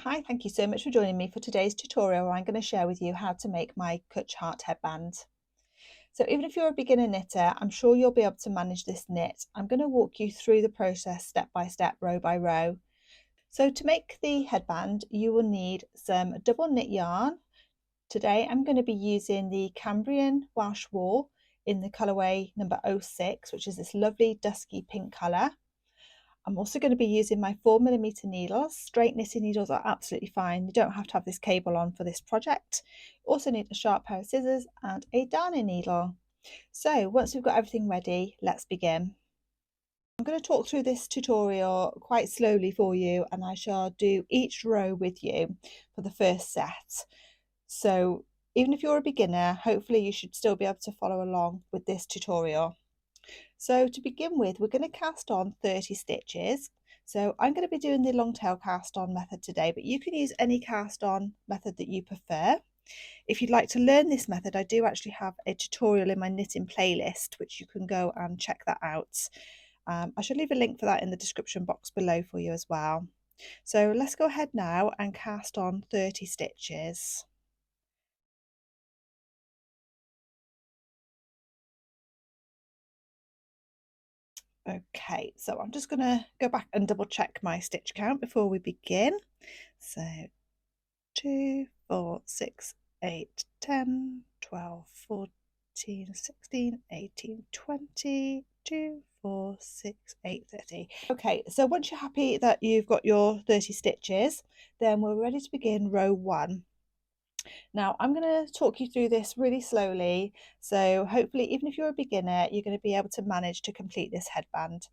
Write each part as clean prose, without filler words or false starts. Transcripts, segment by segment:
Hi, thank you so much for joining me for today's tutorial where I'm going to share with you how to make my Cwtch Heart Headband. So even if you're a beginner knitter, I'm sure you'll be able to manage this knit. I'm going to walk you through the process step by step, row by row. So to make the headband, you will need some double knit yarn. Today I'm going to be using the Cambrian Welsh wool in the colourway number 06, which is this lovely dusky pink colour. I'm also going to be using my 4mm needles. Straight knitting needles are absolutely fine. You don't have to have this cable on for this project. You also need a sharp pair of scissors and a darning needle. So once we've got everything ready, let's begin. I'm going to talk through this tutorial quite slowly for you, and I shall do each row with you for the first set. So even if you're a beginner, hopefully you should still be able to follow along with this tutorial. So to begin with, we're going to cast on 30 stitches. So I'm going to be doing the long tail cast on method today, but you can use any cast on method that you prefer. If you'd like to learn this method, I do actually have a tutorial in my knitting playlist, which you can go and check that out. I shall leave a link for that in the description box below for you as well. So let's go ahead now and cast on 30 stitches. Okay, so I'm just going to go back and double check my stitch count before we begin. So 2, 4, 6, 8, 10, 12, 14, 16, 18, 20, 2, 4, 6, 8, 30. Okay, so once you're happy that you've got your 30 stitches, then we're ready to begin row 1. Now I'm going to talk you through this really slowly, so hopefully even if you're a beginner, you're going to be able to manage to complete this headband.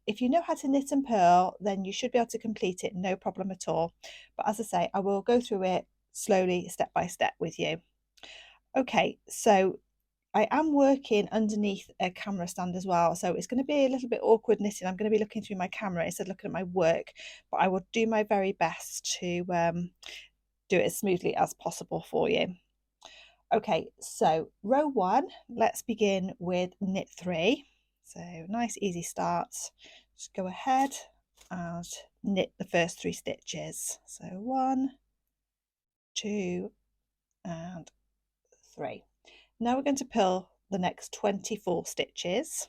If you know how to knit and purl, then you should be able to complete it, no problem at all. But as I say, I will go through it slowly, step by step with you. Okay, so I am working underneath a camera stand as well, so it's going to be a little bit awkward knitting. I'm going to be looking through my camera instead of looking at my work, but I will do my very best to do it as smoothly as possible for you. Okay, so row 1, let's begin with knit 3. So nice easy start. Just go ahead and knit the first 3 stitches. So 1, 2 and 3. Now we're going to purl the next 24 stitches.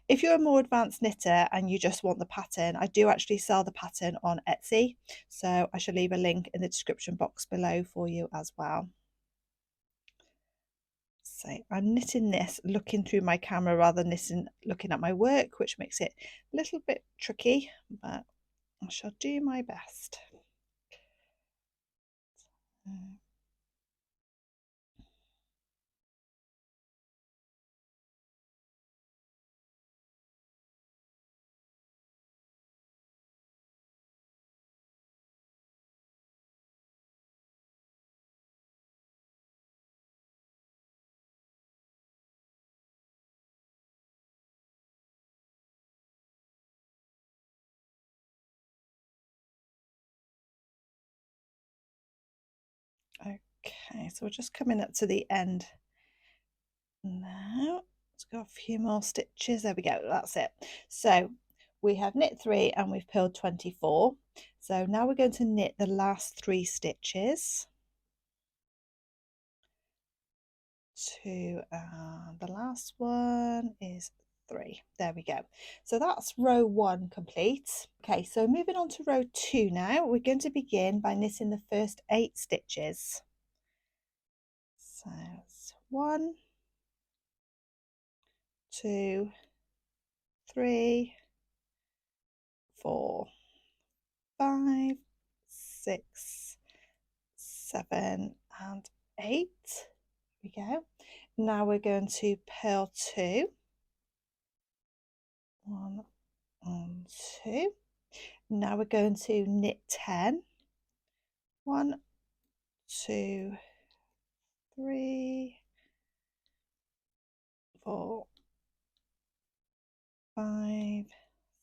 If you're a more advanced knitter and you just want the pattern, I do actually sell the pattern on Etsy, so I shall leave a link in the description box below for you as well. So I'm knitting this looking through my camera rather than looking at my work, which makes it a little bit tricky, but I shall do my best. Okay, so we're just coming up to the end now. Let's go a few more stitches. There we go, that's it. So we have knit 3 and we've purled 24. So now we're going to knit the last 3 stitches. 2 and the last one is 3. There we go. So that's row 1 complete. Okay, so moving on to row 2 now, we're going to begin by knitting the first 8 stitches. So it's 1, 2, 3, 4, 5, 6, 7 and 8. There we go. Now we're going to purl 2. 1 and 2. Now we're going to knit 10. 1, 2, 3, 4, 5,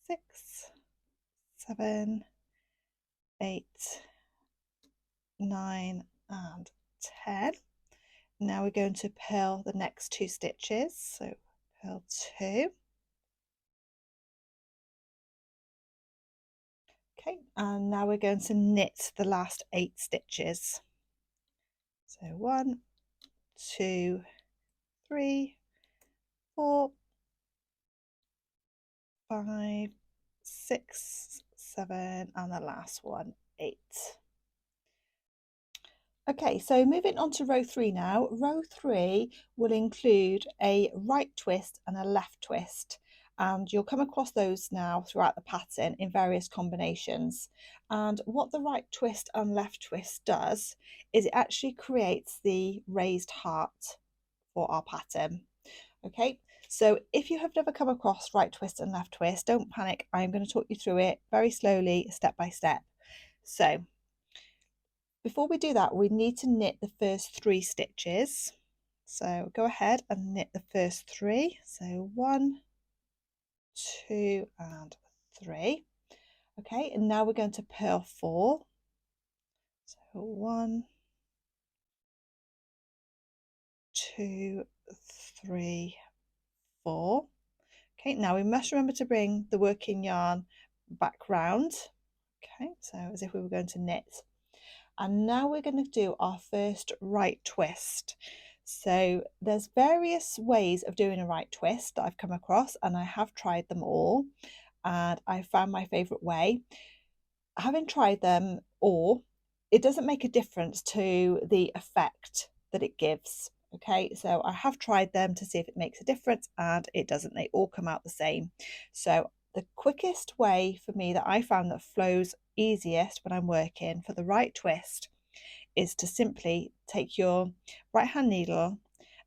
6, 7, 8, 9 and 10. Now we're going to purl the next 2 stitches. So purl 2. Okay, and now we're going to knit the last 8 stitches. So 1, 2, 3, 4, 5, 6, 7, and the last one, 8. Okay, so moving on to row 3 now. Row 3 will include a right twist and a left twist, and you'll come across those now throughout the pattern in various combinations. And what the right twist and left twist does is it actually creates the raised heart for our pattern. Okay, so if you have never come across right twist and left twist, don't panic. I'm going to talk you through it very slowly, step by step. So before we do that, we need to knit the first 3 stitches. So go ahead and knit the first 3. So 1, 2, and 3. Okay, and now we're going to purl 4. So 1, 2, 3, 4. Okay, now we must remember to bring the working yarn back round. Okay, so as if we were going to knit. And now we're going to do our first right twist. So there's various ways of doing a right twist that I've come across, and I have tried them all, and I found my favourite way. Having tried them all, it doesn't make a difference to the effect that it gives. Okay, so I have tried them to see if it makes a difference, and it doesn't. They all come out the same. So the quickest way for me that I found that flows easiest when I'm working for the right twist is to simply take your right hand needle,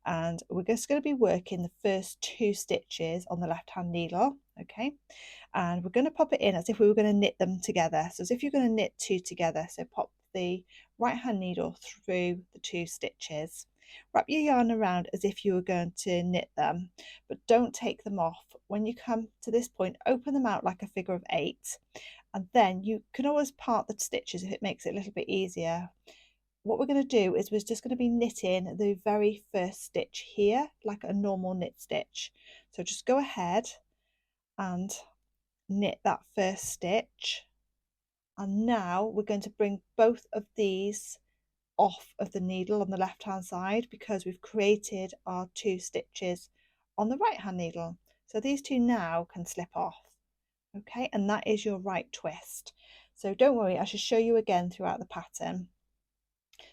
and we're just going to be working the first 2 stitches on the left hand needle. Okay, and we're going to pop it in as if we were going to knit them together. So as if you're going to knit 2 together. So pop the right hand needle through the 2 stitches, wrap your yarn around as if you were going to knit them, but don't take them off. When you come to this point, open them out like a figure of 8, and then you can always part the stitches if it makes it a little bit easier. What we're going to do is we're just going to be knitting the very first stitch here like a normal knit stitch. So just go ahead and knit that first stitch, and now we're going to bring both of these off of the needle on the left hand side because we've created our 2 stitches on the right hand needle. So these 2 now can slip off. Okay, and that is your right twist. So don't worry, I should show you again throughout the pattern.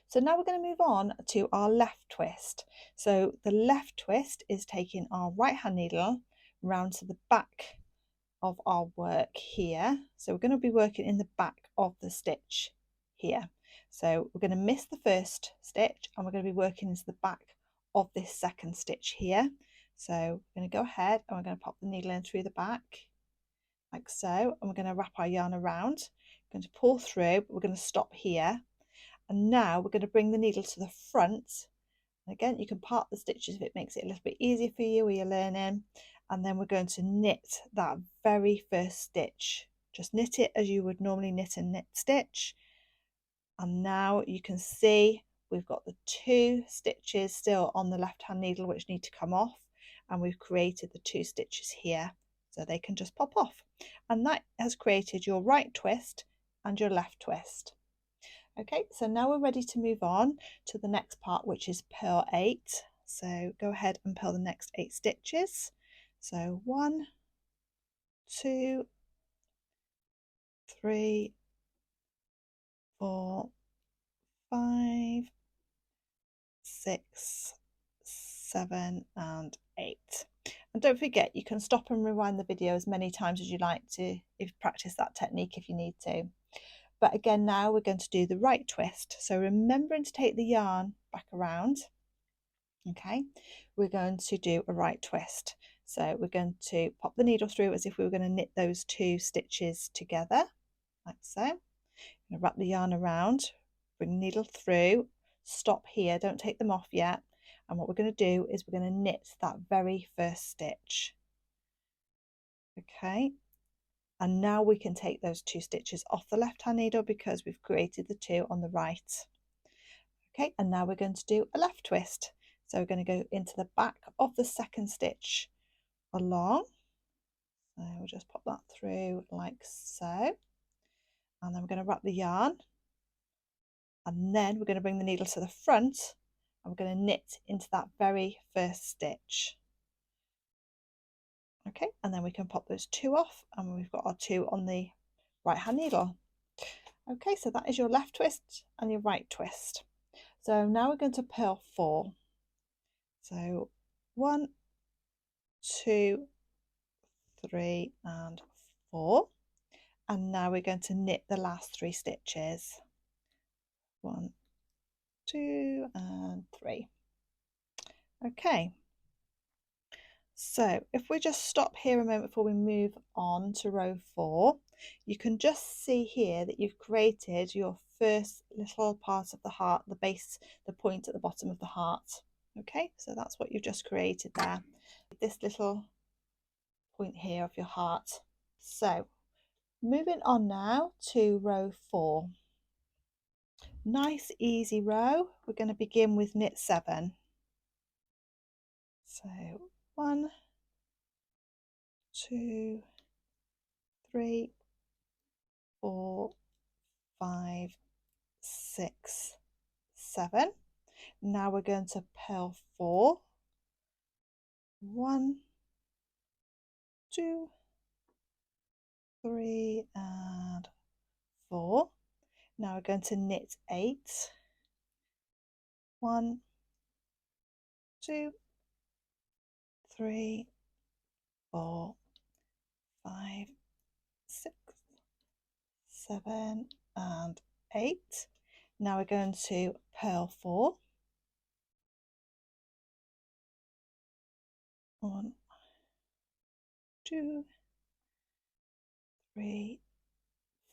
So now we're going to move on to our left twist. So the left twist is taking our right hand needle round to the back of our work here. So we're going to be working in the back of the stitch here. So we're going to miss the first stitch and we're going to be working into the back of this second stitch here. So we're going to go ahead and we're going to pop the needle in through the back like so, and we're going to wrap our yarn around. We're going to pull through, but we're going to stop here, and now we're going to bring the needle to the front. And again, you can part the stitches if it makes it a little bit easier for you when you're learning. And then we're going to knit that very first stitch. Just knit it as you would normally knit a knit stitch. And now you can see we've got the 2 stitches still on the left hand needle which need to come off, and we've created the 2 stitches here so they can just pop off, and that has created your right twist and your left twist. Okay, so now we're ready to move on to the next part, which is purl 8. So go ahead and purl the next 8 stitches. So 1, 2, 3, 4, 5, 6, 7, and 8. And don't forget, you can stop and rewind the video as many times as you like to, if practice that technique if you need to. But again, now we're going to do the right twist. So remembering to take the yarn back around. Okay, we're going to do a right twist. So we're going to pop the needle through as if we were going to knit those 2 stitches together, like so. I'm going to wrap the yarn around, bring the needle through, stop here, don't take them off yet. And what we're going to do is we're going to knit that very first stitch. Okay, and now we can take those 2 stitches off the left hand needle because we've created the 2 on the right. Okay, and now we're going to do a left twist. So we're going to go into the back of the second stitch along. So we'll just pop that through like so. and then we're going to wrap the yarn, and then we're going to bring the needle to the front and we're going to knit into that very first stitch. Okay, and then we can pop those 2 off and we've got our 2 on the right hand needle. Okay, so that is your left twist and your right twist. So now we're going to purl 4. So 1, 2, 3 and 4, and now we're going to knit the last 3 stitches. 1, 2 and 3. Okay, so if we just stop here a moment before we move on to row 4, you can just see here that you've created your first little part of the heart, the base, the point at the bottom of the heart. Okay, so that's what you've just created there, this little point here of your heart. So moving on now to row 4. Nice easy row. We're going to begin with knit 7. So 1, 2, 3, 4, 5, 6, 7. Now we're going to purl 4. 1, 2, 3 and 4. Now we're going to knit 8. 1, 2, 3, 4, 5, 6, 7 and 8. Now we're going to purl 4. 1, 2, 3,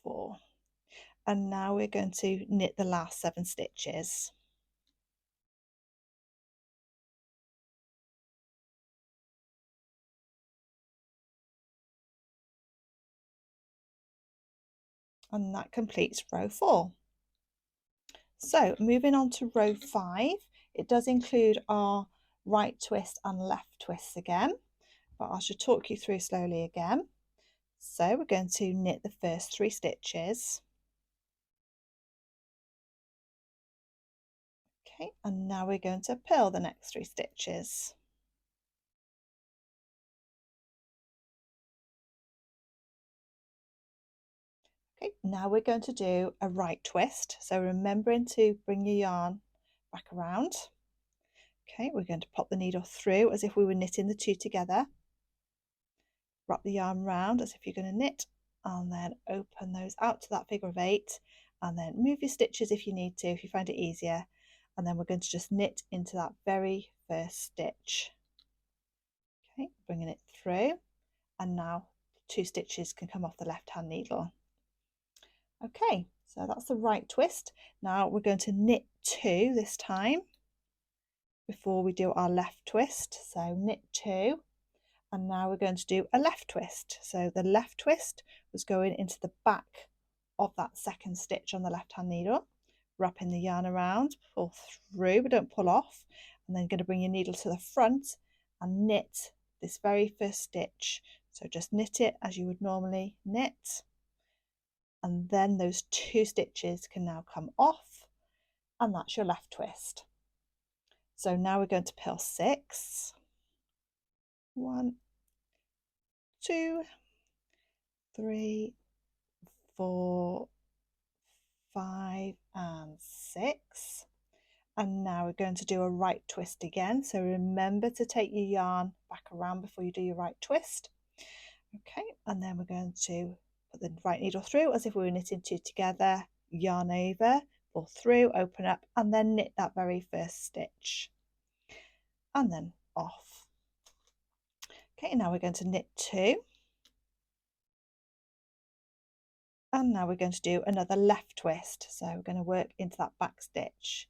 4. And now we're going to knit the last 7 stitches. And that completes row 4. So moving on to row 5, it does include our right twist and left twists again, but I should talk you through slowly again. So we're going to knit the first 3 stitches. Okay, and now we're going to purl the next 3 stitches. Okay, now we're going to do a right twist. So remembering to bring your yarn back around. Okay, we're going to pop the needle through as if we were knitting the 2 together. Wrap the yarn round as if you're going to knit, and then open those out to that figure of 8, and then move your stitches if you need to, if you find it easier. And then we're going to just knit into that very first stitch. Okay, bringing it through, and now 2 stitches can come off the left hand needle. Okay, so that's the right twist. Now we're going to knit 2 this time before we do our left twist. So knit 2, and now we're going to do a left twist. So the left twist was going into the back of that second stitch on the left hand needle, wrapping the yarn around, pull through but don't pull off, and then going to bring your needle to the front and knit this very first stitch. So just knit it as you would normally knit, and then those 2 stitches can now come off, and that's your left twist. So now we're going to purl 6. 1, 2, 3, 4, 5 and 6. And now we're going to do a right twist again. So remember to take your yarn back around before you do your right twist. Okay, and then we're going to put the right needle through as if we were knitting 2 together, yarn over, pull through, open up, and then knit that very first stitch, and then off. Okay, now we're going to knit 2, and now we're going to do another left twist. So we're going to work into that back stitch,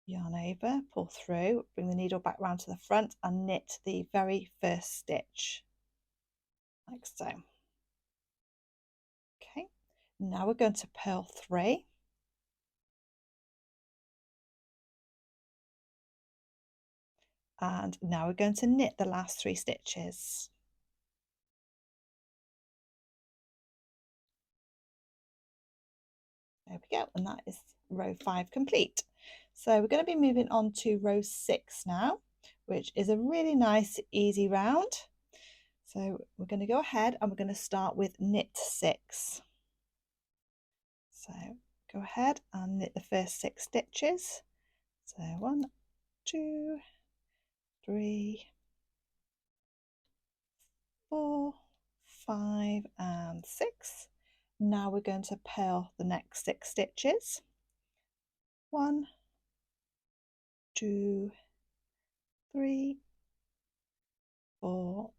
yarn over, pull through, bring the needle back round to the front and knit the very first stitch, like so. Okay, now we're going to purl 3. And now we're going to knit the last 3 stitches. There we go, and that is row 5 complete. So we're going to be moving on to row 6 now, which is a really nice easy round. So we're going to go ahead and we're going to start with knit 6. So go ahead and knit the first 6 stitches. So 1, 2, 3, 4, 5 and 6. Now we're going to purl the next 6 stitches. 1, 2, 3, 4,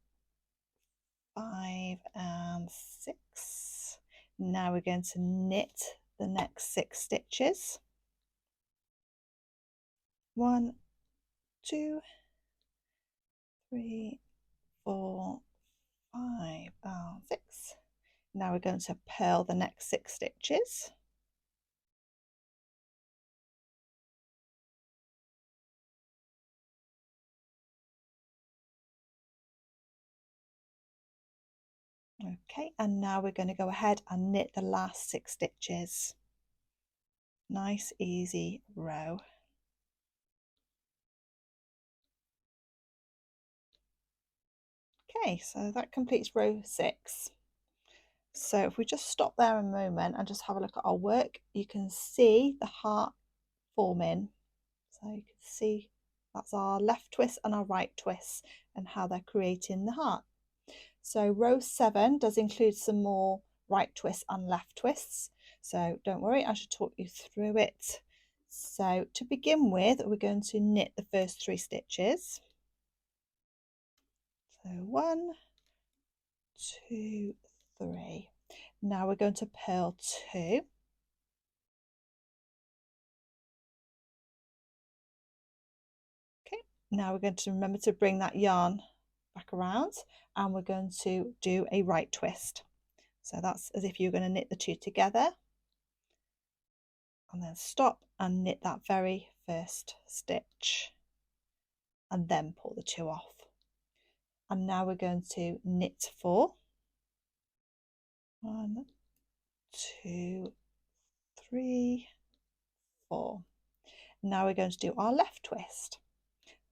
5 and 6. Now we're going to knit the next 6 stitches. 1, 2, 3, 4, 5 and 6. Now we're going to purl the next 6 stitches. Okay, and now we're going to go ahead and knit the last 6 stitches. Nice easy row. Okay, so that completes row 6. So if we just stop there a moment and just have a look at our work, you can see the heart forming. So you can see that's our left twist and our right twist and how they're creating the heart. So row 7 does include some more right twists and left twists. So don't worry, I should talk you through it. So to begin with, we're going to knit the first 3 stitches. So 1, 2, 3. Now we're going to purl 2. Okay, now we're going to remember to bring that yarn back around and we're going to do a right twist. So that's as if you're going to knit the 2 together and then stop and knit that very first stitch and then pull the 2 off. And now we're going to knit 4. 1, 2, 3, 4. Now we're going to do our left twist.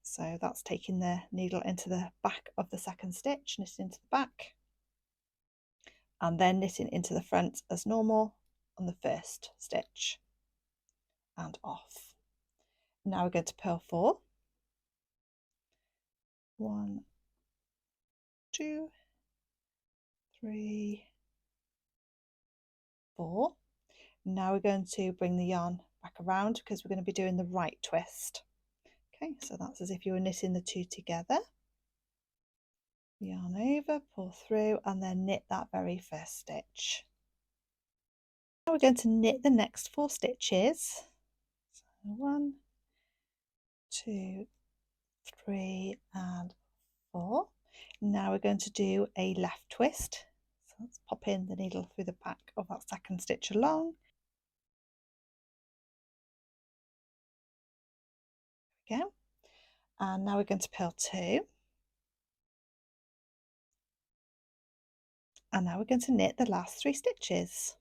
So that's taking the needle into the back of the second stitch, knitting into the back, and then knitting into the front as normal on the first stitch and off. Now we're going to purl 4. 1, 2, 3, 4. Now we're going to bring the yarn back around because we're going to be doing the right twist. Okay, so that's as if you were knitting the 2 together. Yarn over, pull through, and then knit that very first stitch. Now we're going to knit the next 4 stitches. So 1, 2, 3 and 4. Now we're going to do a left twist. So let's pop in the needle through the back of that second stitch along. There we go. And now we're going to purl 2. And now we're going to knit the last 3 stitches.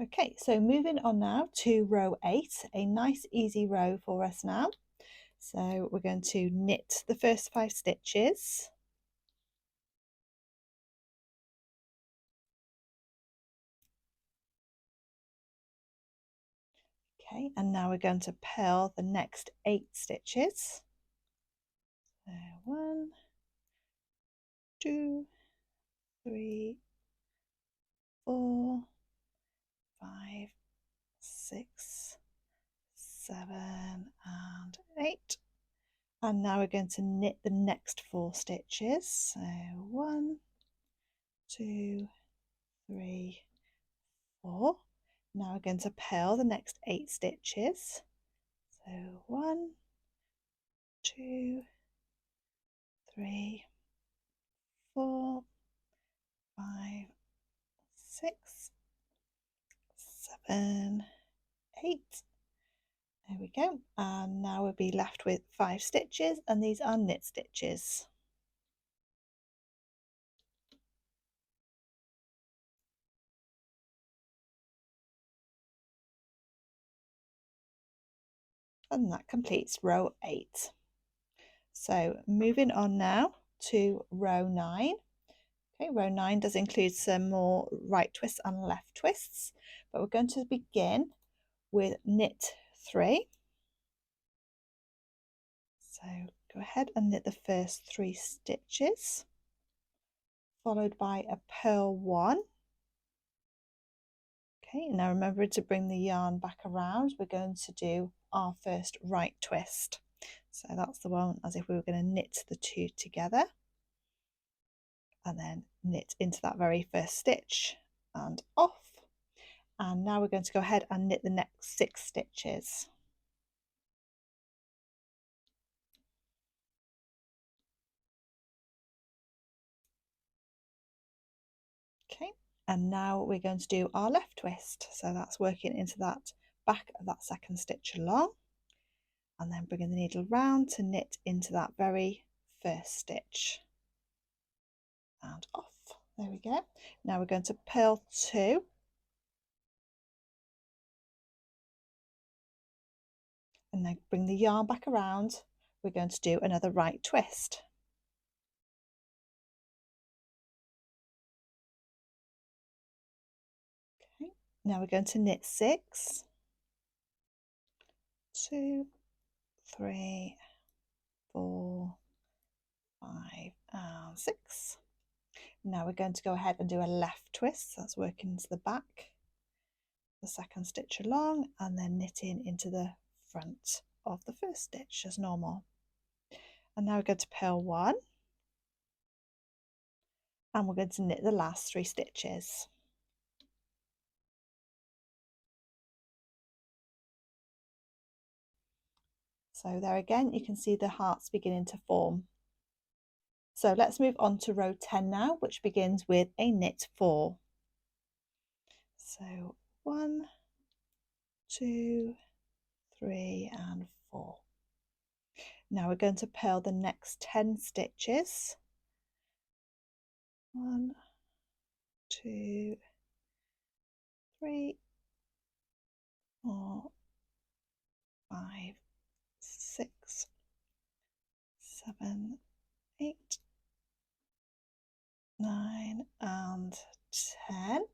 Okay, so moving on now to row 8, a nice easy row for us now. So we're going to knit the first 5 stitches. Okay, and now we're going to purl the next 8 stitches. So 1, 2, 3, 4, 5, 6, 7 and 8. And now we're going to knit the next 4 stitches. So 1, 2, 3, 4. Now we're going to purl the next 8 stitches. So 1, 2, 3, 4, 5, 6, 7, 8. There we go. And now we'll be left with 5 stitches, and these are knit stitches. and that completes row 8. So moving on now to row 9. Okay, row 9 does include some more right twists and left twists, but we're going to begin with knit 3. So go ahead and knit the first 3 stitches, followed by a purl 1. Okay, now remember to bring the yarn back around. We're going to do our first right twist. So that's the one as if we were going to knit the 2 together and then knit into that very first stitch and off. And now we're going to go ahead and knit the next 6 stitches. Okay, and now we're going to do our left twist. So that's working into that back of that second stitch along, and then bringing the needle round to knit into that very first stitch and off. There we go. Now we're going to purl 2, and then bring the yarn back around. We're going to do another right twist. Okay, now we're going to knit 6, 2, 3, 4, 5 and 6. Now we're going to go ahead and do a left twist. That's working into the back, the second stitch along, and then knitting into the front of the first stitch as normal. And now we're going to purl 1, and we're going to knit the last 3 stitches. So there again, you can see the hearts beginning to form. So let's move on to row 10 now, which begins with a knit 4. So 1, 2, 3 and 4. Now we're going to purl the next 10 stitches. 1, 2, 3, 4, 5, 6, 7, 8, 9 and 10.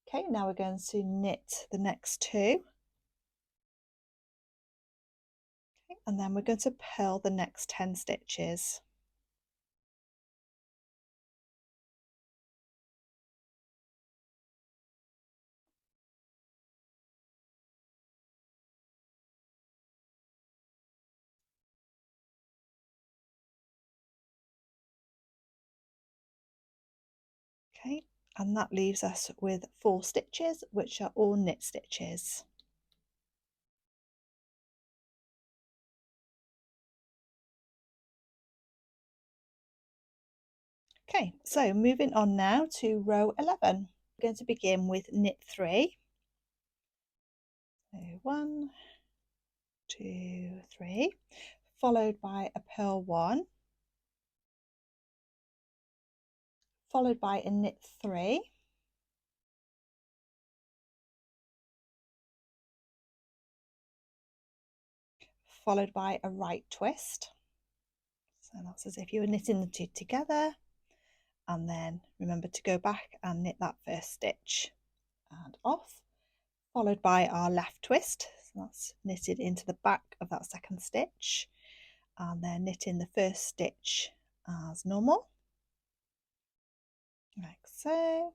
Okay, now we're going to knit the next 2. Okay, and then we're going to purl the next 10 stitches. Okay, and that leaves us with 4 stitches, which are all knit stitches. Okay, so moving on now to row 11. We're going to begin with knit 3. So 1, 2, 3, followed by a purl 1, followed by a knit 3, followed by a right twist. So that's as if you were knitting the 2 together, and then remember to go back and knit that first stitch and off, followed by our left twist. So that's knitted into the back of that second stitch, and then knitting the first stitch as normal, like so.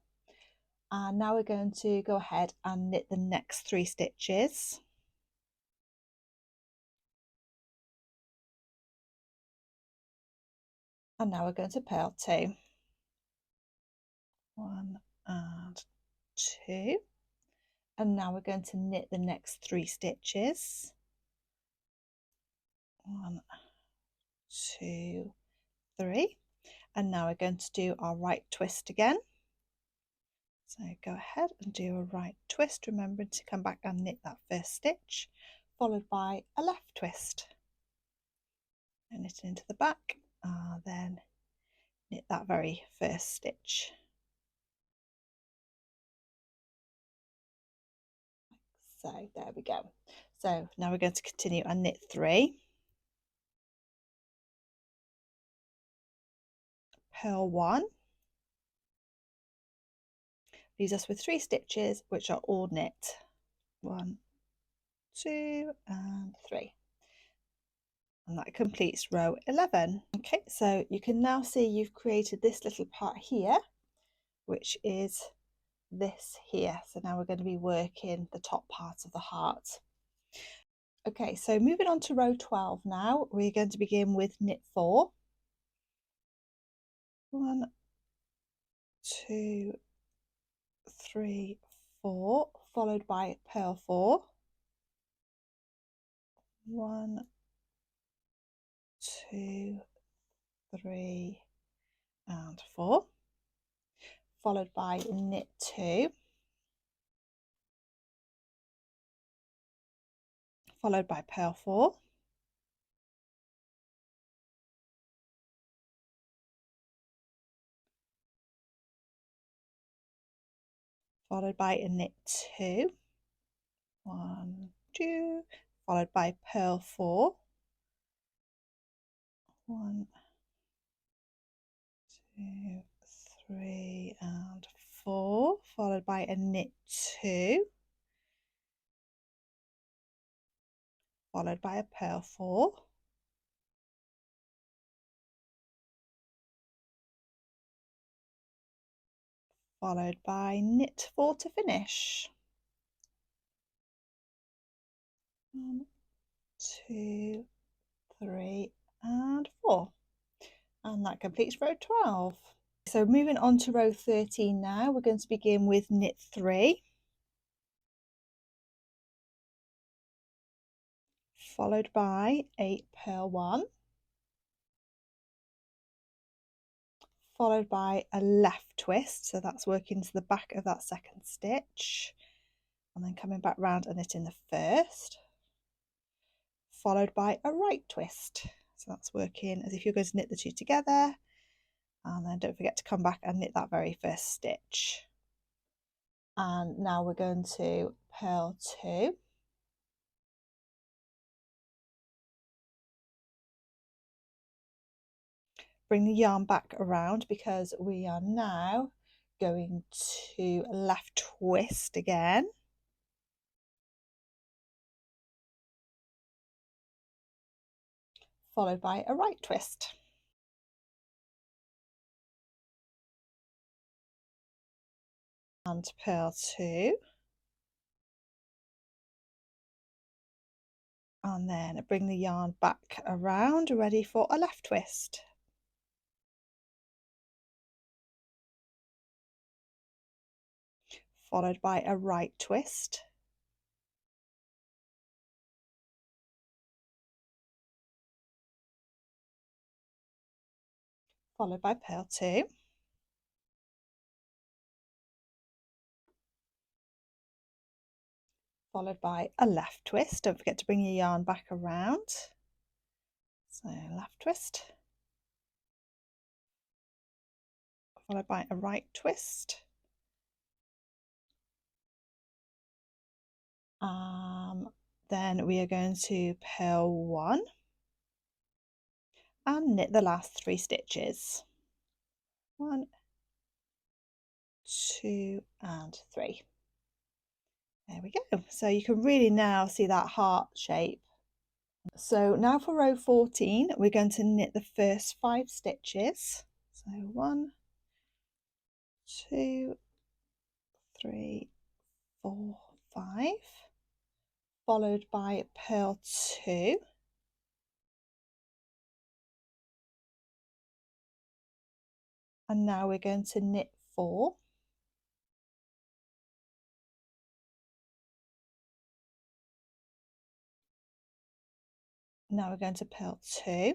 And now we're going to go ahead and knit the next 3 stitches. And now we're going to purl 2. 1 and 2. And now we're going to knit the next 3 stitches. 1, 2, 3. And now we're going to do our right twist again. So go ahead and do a right twist, remembering to come back and knit that first stitch, followed by a left twist. And knit it into the back, then knit that very first stitch. So there we go. So now we're going to continue and knit 3, purl 1, leaves us with 3 stitches which are all knit. 1, 2 and 3, and that completes row 11. Okay, so you can now see you've created this little part here, which is this here. So now we're going to be working the top part of the heart. Okay, so moving on to row 12 now, we're going to begin with knit 4. 1, 2, 3, 4, followed by purl 4. 1, 2, 3 and 4, followed by knit 2, followed by purl 4, followed by a knit 2, 1, 2, followed by purl 4, 1, 2, 3 and 4, followed by a knit 2, followed by a purl 4, followed by knit 4 to finish. 1, 2, 3 and 4, and that completes row 12. So moving on to row 13 now, we're going to begin with knit 3, followed by a purl 1, followed by a left twist, so that's working to the back of that second stitch, and then coming back round and knitting the first, followed by a right twist, so that's working as if you're going to knit the 2 together, and then don't forget to come back and knit that very first stitch. And now we're going to purl 2, bring the yarn back around because we are now going to left twist again, followed by a right twist. And purl 2, and then bring the yarn back around, ready for a left twist. Followed by a right twist. Followed by purl 2. Followed by a left twist. Don't forget to bring your yarn back around. So left twist. Followed by a right twist. Then we are going to purl 1 and knit the last 3 stitches. 1, 2 and 3. There we go. So you can really now see that heart shape. So now for row 14, we're going to knit the first 5 stitches. So 1, 2, 3, 4, 5, followed by purl 2, and now we're going to knit 4, now we're going to purl 2,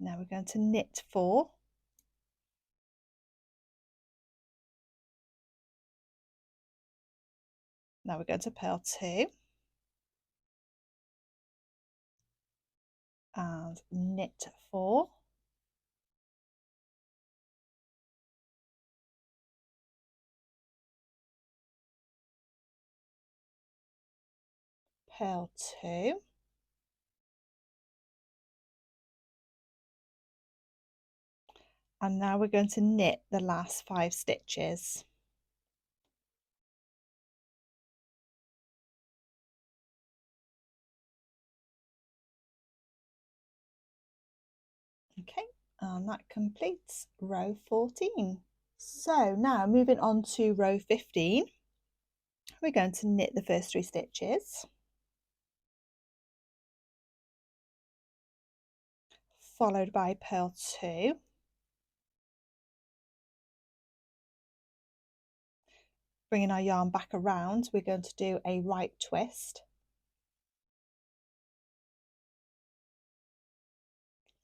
now we're going to knit 4, now we're going to purl 2 and knit 4, purl 2, and now we're going to knit the last 5 stitches. Okay, and that completes row 14. So now moving on to row 15, we're going to knit the first 3 stitches, followed by purl 2, bringing our yarn back around, we're going to do a right twist,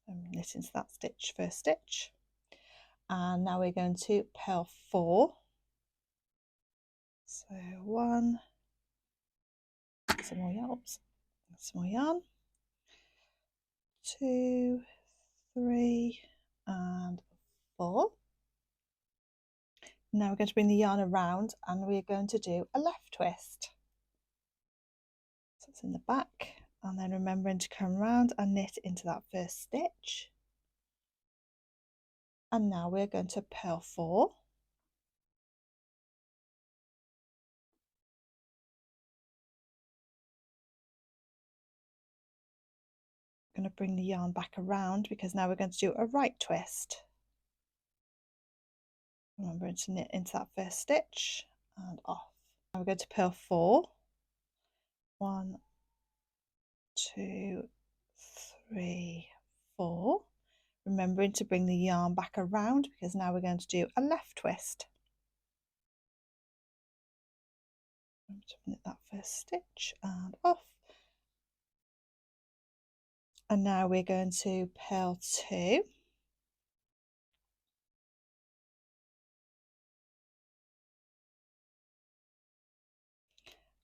and knit into that stitch, first stitch, and now we're going to purl 4, so 1, some more yarn, 2, 3 and 4. Now we're going to bring the yarn around and we're going to do a left twist. So it's in the back, and then remembering to come around and knit into that first stitch. And now we're going to purl 4. I'm going to bring the yarn back around because now we're going to do a right twist. Remembering to knit into that first stitch and off. Now we're going to purl 4. 1, 2, 3, 4. Remembering to bring the yarn back around because now we're going to do a left twist. Knit that first stitch and off. And now we're going to purl 2.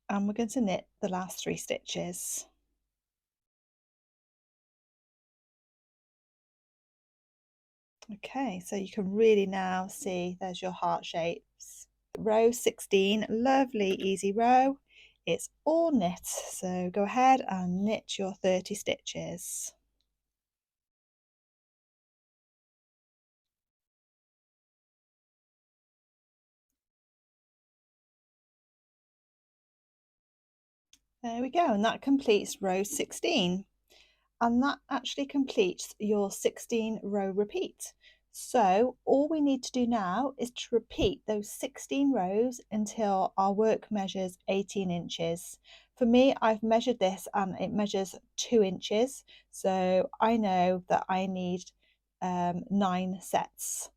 And we're going to knit the last 3 stitches. Okay, so you can really now see there's your heart shapes. Row 16, lovely easy row. It's all knit, so go ahead and knit your 30 stitches. There we go, and that completes row 16. And that actually completes your 16 row repeat. So all we need to do now is to repeat those 16 rows until our work measures 18 inches. For me, I've measured this and it measures 2 inches. So I know that I need 9 sets.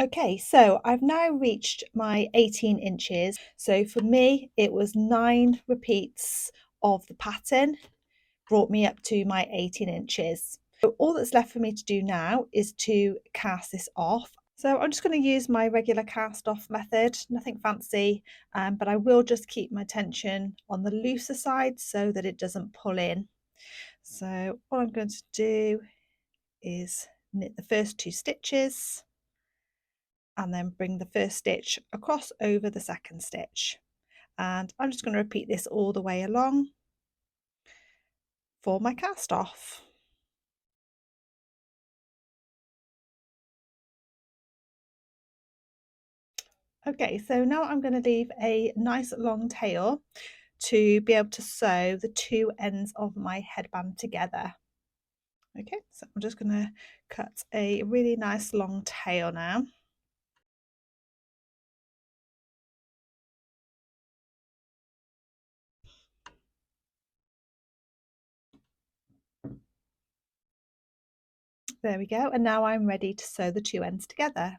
Okay, so I've now reached my 18 inches. So for me, it was 9 repeats of the pattern brought me up to my 18 inches. So all that's left for me to do now is to cast this off. So I'm just going to use my regular cast off method, nothing fancy, but I will just keep my tension on the looser side so that it doesn't pull in. So what I'm going to do is knit the first 2 stitches and then bring the first stitch across over the second stitch. And I'm just going to repeat this all the way along for my cast off. Okay, so now I'm going to leave a nice long tail to be able to sew the 2 ends of my headband together. Okay, so I'm just going to cut a really nice long tail now. There we go, and now I'm ready to sew the 2 ends together.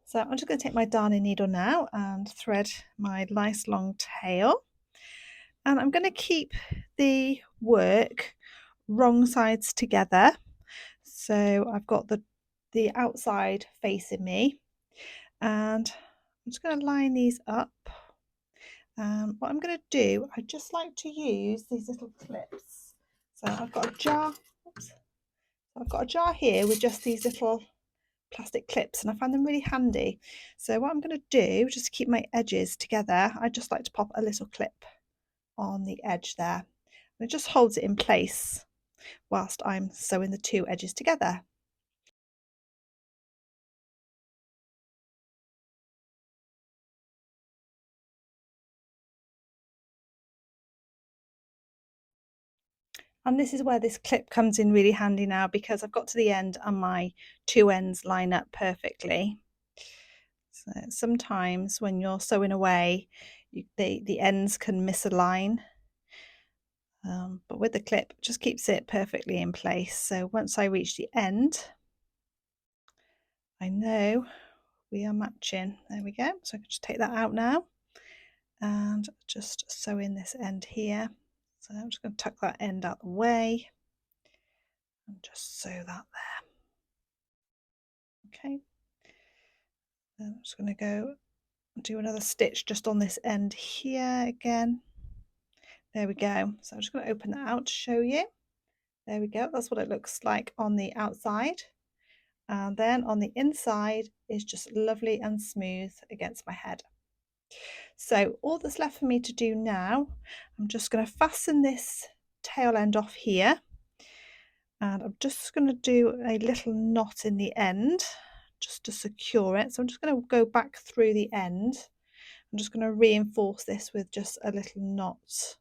So I'm just going to take my darning needle now and thread my nice long tail. And I'm going to keep the work wrong sides together. So I've got the outside facing me, and I'm just going to line these up. What I'm going to do, I just like to use these little clips. So I've got a jar. Oops. I've got a jar here with just these little plastic clips, and I find them really handy. So what I'm going to do, just to keep my edges together, I just like to pop a little clip on the edge there. And it just holds it in place whilst I'm sewing the two edges together. And this is where this clip comes in really handy now, because I've got to the end and my two ends line up perfectly. So sometimes when you're sewing away, the ends can misalign, but with the clip it just keeps it perfectly in place. So once I reach the end, I know we are matching. There we go. So I can just take that out now and just sew in this end here. So I'm just going to tuck that end out the way and just sew that there. Okay. Then I'm just going to go and do another stitch just on this end here again. There we go. So I'm just going to open that out to show you. There we go. That's what it looks like on the outside. And then on the inside is just lovely and smooth against my head. So all that's left for me to do now, I'm just going to fasten this tail end off here, and I'm just going to do a little knot in the end just to secure it. So I'm just going to go back through the end. I'm just going to reinforce this with just a little knot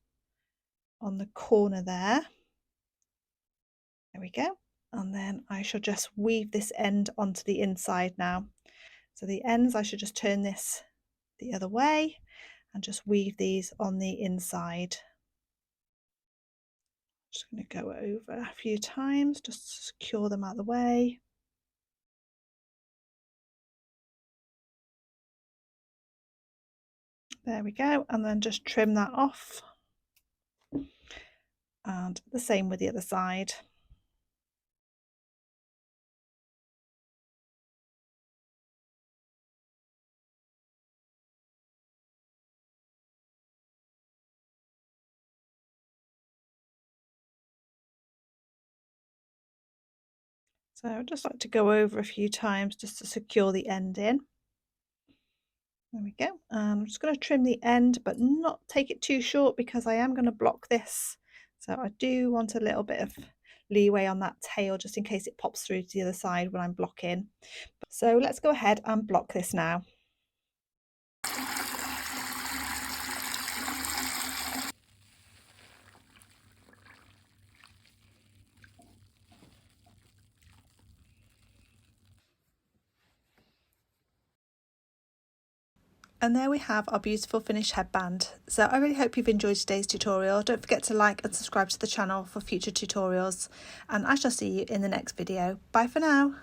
on the corner there. There we go. And then I shall just weave this end onto the inside now. So the ends, I should just turn this the other way and just weave these on the inside. Just going to go over a few times just to secure them out of the way. There we go, and then just trim that off, and the same with the other side. So I'd just like to go over a few times just to secure the end in. There we go. I'm just going to trim the end, but not take it too short, because I am going to block this. So I do want a little bit of leeway on that tail just in case it pops through to the other side when I'm blocking. So let's go ahead and block this now. And there we have our beautiful finished headband. So I really hope you've enjoyed today's tutorial. Don't forget to like and subscribe to the channel for future tutorials, and I shall see you in the next video. Bye for now.